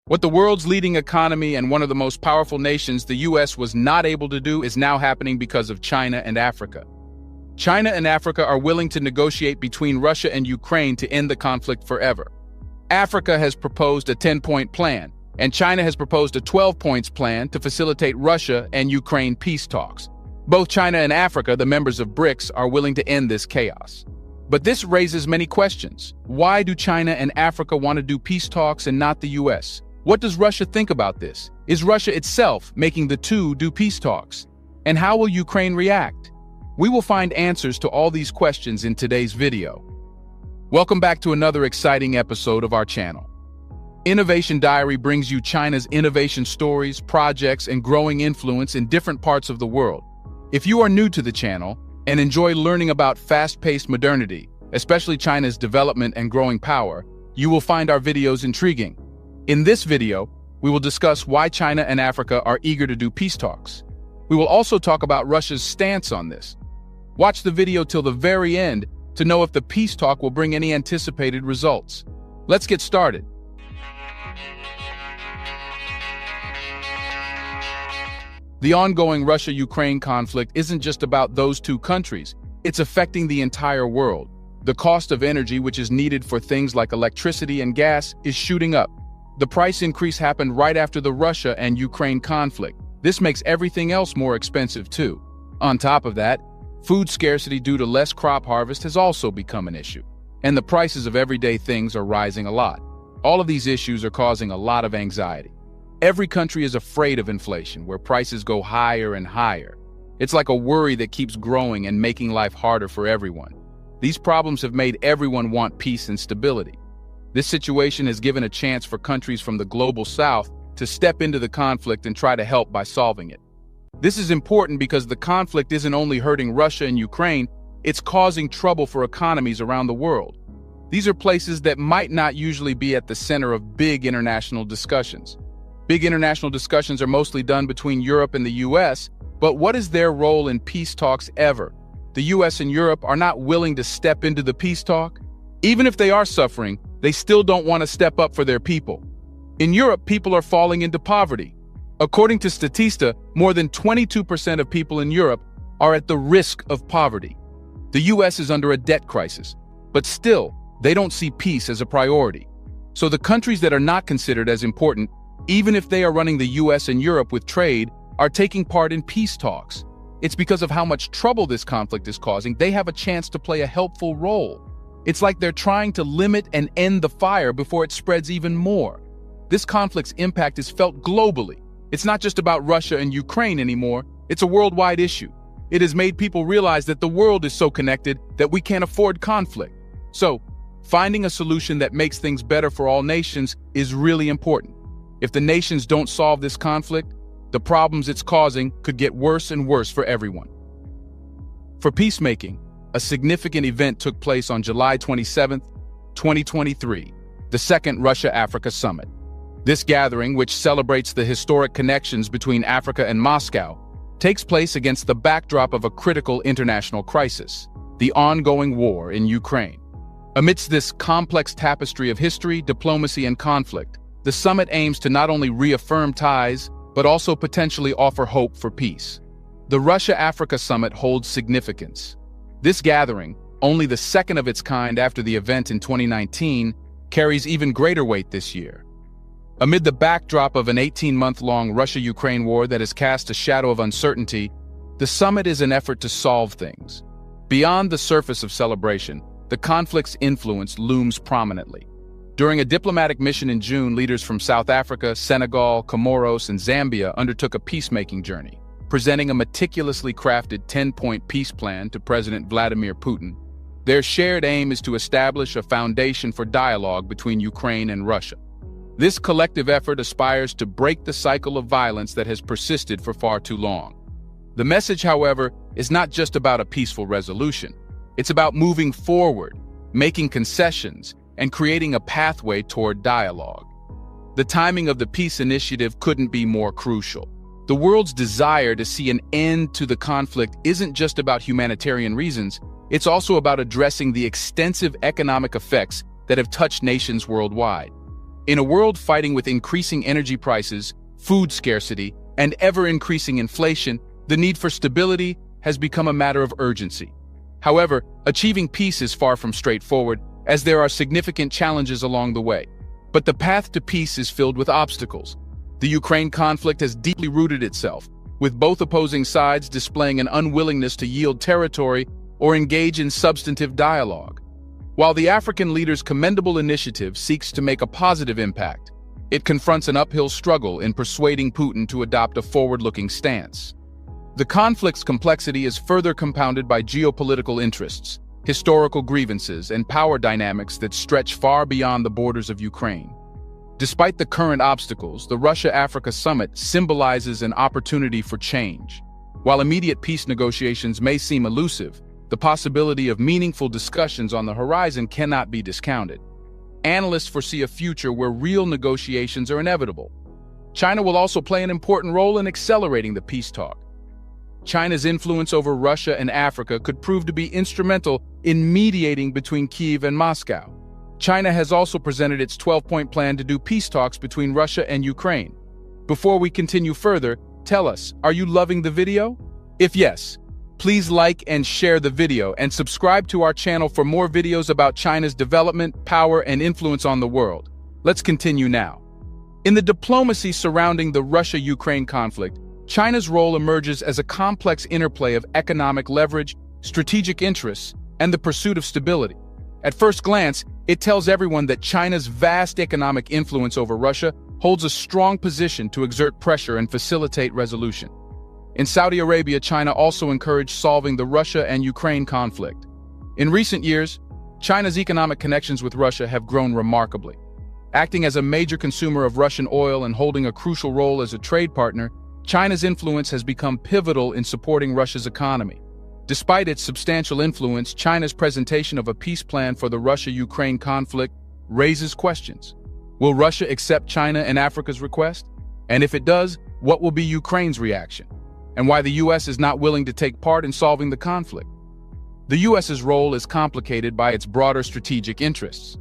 What the world's leading economy and one of the most powerful nations, the US, was not able to do is now happening because of China and Africa. China and Africa are willing to negotiate between Russia and Ukraine to end the conflict forever. Africa has proposed a 10-point plan, and China has proposed a 12-point plan to facilitate Russia and Ukraine peace talks. Both China and Africa, the members of BRICS, are willing to end this chaos. But this raises many questions. Why do China and Africa want to do peace talks and not the US? What does Russia think about this? Is Russia itself making the two do peace talks? And how will Ukraine react? We will find answers to all these questions in today's video. Welcome back to another exciting episode of our channel. Innovation Diary brings you China's innovation stories, projects, and growing influence in different parts of the world. If you are new to the channel and enjoy learning about fast-paced modernity, especially China's development and growing power, you will find our videos intriguing. In this video, we will discuss why China and Africa are eager to do peace talks. We will also talk about Russia's stance on this. Watch the video till the very end to know if the peace talk will bring any anticipated results. Let's get started. The ongoing Russia-Ukraine conflict isn't just about those two countries. It's affecting the entire world. The cost of energy, which is needed for things like electricity and gas, is shooting up. The price increase happened right after the Russia and Ukraine conflict. This makes everything else more expensive too. On top of that, food scarcity due to less crop harvest has also become an issue. And the prices of everyday things are rising a lot. All of these issues are causing a lot of anxiety. Every country is afraid of inflation, where prices go higher and higher. It's like a worry that keeps growing and making life harder for everyone. These problems have made everyone want peace and stability. This situation has given a chance for countries from the global south to step into the conflict and try to help by solving it. This is important because the conflict isn't only hurting Russia and Ukraine, it's causing trouble for economies around the world. These are places that might not usually be at the center of big international discussions. Big international discussions are mostly done between Europe and the US, but what is their role in peace talks ever? The US and Europe are not willing to step into the peace talk. Even if they are suffering, they still don't want to step up for their people. In Europe, people are falling into poverty. According to Statista, more than 22% of people in Europe are at the risk of poverty. The US is under a debt crisis, but still, they don't see peace as a priority. So the countries that are not considered as important, even if they are running the US and Europe with trade, are taking part in peace talks. It's because of how much trouble this conflict is causing, they have a chance to play a helpful role. It's like they're trying to limit and end the fire before it spreads even more. This conflict's impact is felt globally. It's not just about Russia and Ukraine anymore, it's a worldwide issue. It has made people realize that the world is so connected that we can't afford conflict. So, finding a solution that makes things better for all nations is really important. If the nations don't solve this conflict, the problems it's causing could get worse and worse for everyone. For peacemaking, a significant event took place on July 27, 2023, the second Russia-Africa Summit. This gathering, which celebrates the historic connections between Africa and Moscow, takes place against the backdrop of a critical international crisis, the ongoing war in Ukraine. Amidst this complex tapestry of history, diplomacy, and conflict, the summit aims to not only reaffirm ties, but also potentially offer hope for peace. The Russia-Africa Summit holds significance. This gathering, only the second of its kind after the event in 2019, carries even greater weight this year. Amid the backdrop of an 18-month-long Russia-Ukraine war that has cast a shadow of uncertainty, the summit is an effort to solve things. Beyond the surface of celebration, the conflict's influence looms prominently. During a diplomatic mission in June, leaders from South Africa, Senegal, Comoros, and Zambia undertook a peacemaking journey, presenting a meticulously crafted 10-point peace plan to President Vladimir Putin. Their shared aim is to establish a foundation for dialogue between Ukraine and Russia. This collective effort aspires to break the cycle of violence that has persisted for far too long. The message, however, is not just about a peaceful resolution. It's about moving forward, making concessions, and creating a pathway toward dialogue. The timing of the peace initiative couldn't be more crucial. The world's desire to see an end to the conflict isn't just about humanitarian reasons, it's also about addressing the extensive economic effects that have touched nations worldwide. In a world fighting with increasing energy prices, food scarcity, and ever-increasing inflation, the need for stability has become a matter of urgency. However, achieving peace is far from straightforward, as there are significant challenges along the way. But the path to peace is filled with obstacles. The Ukraine conflict has deeply rooted itself, with both opposing sides displaying an unwillingness to yield territory or engage in substantive dialogue. While the African leader's commendable initiative seeks to make a positive impact, it confronts an uphill struggle in persuading Putin to adopt a forward-looking stance. The conflict's complexity is further compounded by geopolitical interests, historical grievances, and power dynamics that stretch far beyond the borders of Ukraine. Despite the current obstacles, the Russia-Africa summit symbolizes an opportunity for change. While immediate peace negotiations may seem elusive, the possibility of meaningful discussions on the horizon cannot be discounted. Analysts foresee a future where real negotiations are inevitable. China will also play an important role in accelerating the peace talk. China's influence over Russia and Africa could prove to be instrumental in mediating between Kyiv and Moscow. China has also presented its 12-point plan to do peace talks between Russia and Ukraine. Before we continue further, tell us, are you loving the video? If yes, please like and share the video and subscribe to our channel for more videos about China's development, power, and influence on the world. Let's continue now. In the diplomacy surrounding the Russia-Ukraine conflict, China's role emerges as a complex interplay of economic leverage, strategic interests, and the pursuit of stability. At first glance, it tells everyone that China's vast economic influence over Russia holds a strong position to exert pressure and facilitate resolution. In Saudi Arabia, China also encouraged solving the Russia and Ukraine conflict. In recent years, China's economic connections with Russia have grown remarkably. Acting as a major consumer of Russian oil and holding a crucial role as a trade partner, China's influence has become pivotal in supporting Russia's economy. Despite its substantial influence, China's presentation of a peace plan for the Russia-Ukraine conflict raises questions. Will Russia accept China and Africa's request? And if it does, what will be Ukraine's reaction? And why the U.S. is not willing to take part in solving the conflict? The U.S.'s role is complicated by its broader strategic interests.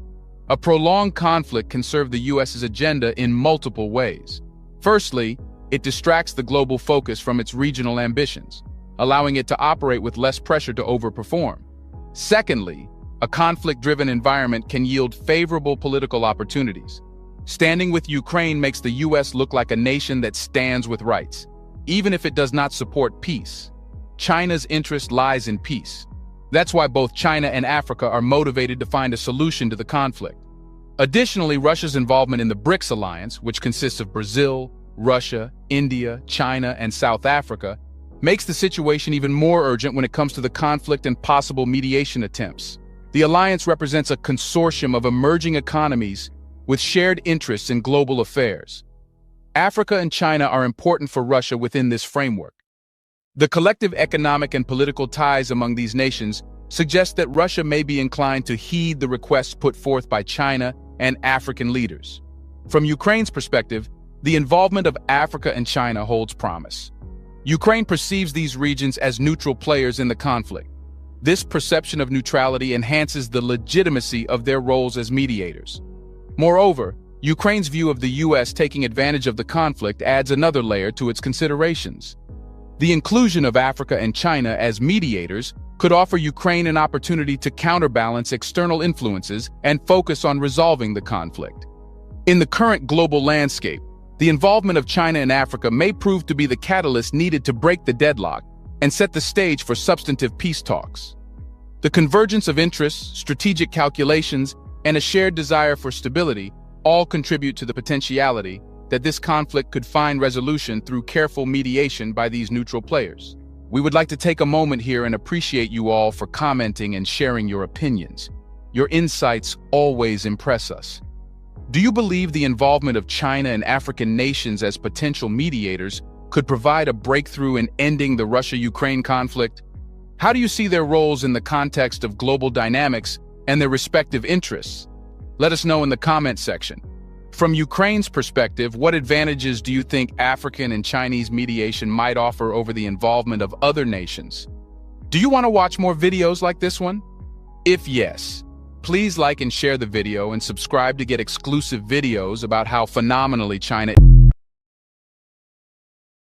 A prolonged conflict can serve the U.S.'s agenda in multiple ways. Firstly, it distracts the global focus from its regional ambitions, allowing it to operate with less pressure to overperform. Secondly, a conflict-driven environment can yield favorable political opportunities. Standing with Ukraine makes the U.S. look like a nation that stands with rights, even if it does not support peace. China's interest lies in peace. That's why both China and Africa are motivated to find a solution to the conflict. Additionally, Russia's involvement in the BRICS alliance, which consists of Brazil, Russia, India, China, and South Africa, makes the situation even more urgent when it comes to the conflict and possible mediation attempts. The alliance represents a consortium of emerging economies with shared interests in global affairs. Africa and China are important for Russia within this framework. The collective economic and political ties among these nations suggest that Russia may be inclined to heed the requests put forth by China and African leaders. From Ukraine's perspective, the involvement of Africa and China holds promise. Ukraine perceives these regions as neutral players in the conflict. This perception of neutrality enhances the legitimacy of their roles as mediators. Moreover, Ukraine's view of the U.S. taking advantage of the conflict adds another layer to its considerations. The inclusion of Africa and China as mediators could offer Ukraine an opportunity to counterbalance external influences and focus on resolving the conflict. In the current global landscape, the involvement of China and Africa may prove to be the catalyst needed to break the deadlock and set the stage for substantive peace talks. The convergence of interests, strategic calculations, and a shared desire for stability all contribute to the potentiality that this conflict could find resolution through careful mediation by these neutral players. We would like to take a moment here and appreciate you all for commenting and sharing your opinions. Your insights always impress us. Do you believe the involvement of China and African nations as potential mediators could provide a breakthrough in ending the Russia-Ukraine conflict? How do you see their roles in the context of global dynamics and their respective interests? Let us know in the comment section. From Ukraine's perspective, what advantages do you think African and Chinese mediation might offer over the involvement of other nations? Do you want to watch more videos like this one? If yes, Please like and share the video and subscribe to get exclusive videos about how phenomenally China